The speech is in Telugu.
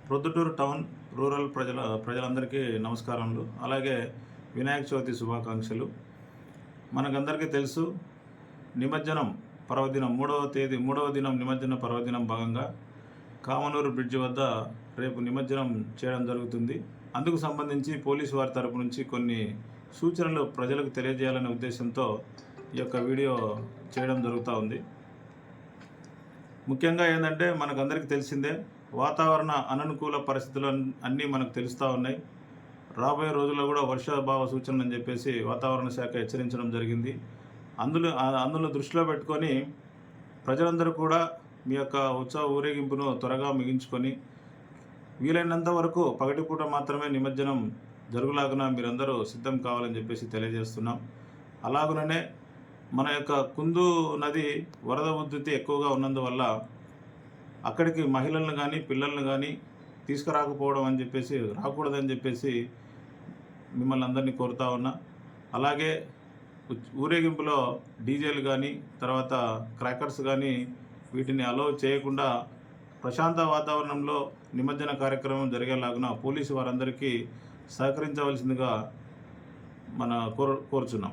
ప్రొద్దుటూరు టౌన్ రూరల్ ప్రజలందరికీ నమస్కారములు. అలాగే వినాయక చవితి శుభాకాంక్షలు. మనకందరికీ తెలుసు, నిమజ్జనం పర్వదినం మూడవ దినం నిమజ్జన పర్వదినం భాగంగా కామనూరు బ్రిడ్జి వద్ద రేపు నిమజ్జనం చేయడం జరుగుతుంది. అందుకు సంబంధించి పోలీసు వారి తరపు నుంచి కొన్ని సూచనలు ప్రజలకు తెలియజేయాలనే ఉద్దేశంతో ఈ యొక్క వీడియో చేయడం జరుగుతూ ఉంది. ముఖ్యంగా ఏంటంటే, మనకందరికీ తెలిసిందే, వాతావరణ అననుకూల పరిస్థితులు అన్నీ మనకు తెలుస్తూ ఉన్నాయి. రాబోయే రోజుల్లో కూడా వర్షాభావ సూచనలు అని చెప్పేసి వాతావరణ శాఖ హెచ్చరించడం జరిగింది. అందులో దృష్టిలో పెట్టుకొని ప్రజలందరూ కూడా మీ యొక్క ఉత్సవ ఊరేగింపును త్వరగా ముగించుకొని వీలైనంత వరకు పగటిపూట మాత్రమే నిమజ్జనం జరుగులాగున మీరందరూ సిద్ధం కావాలని చెప్పేసి తెలియజేస్తున్నాం. అలాగుననే మన యొక్క కుందు నది వరద ఉధృతి ఎక్కువగా ఉన్నందువల్ల అక్కడికి మహిళలను కానీ పిల్లలను కానీ రాకూడదని చెప్పేసి మిమ్మల్ని అందరినీ కోరుతా ఉన్నా. అలాగే ఊరేగింపులో డీజేలు కానీ తర్వాత క్రాకర్స్ కానీ వీటిని అలౌ చేయకుండా ప్రశాంత వాతావరణంలో నిమజ్జన కార్యక్రమం జరిగేలాగున పోలీసు వారందరికీ సహకరించవలసిందిగా కోరుచున్నాం.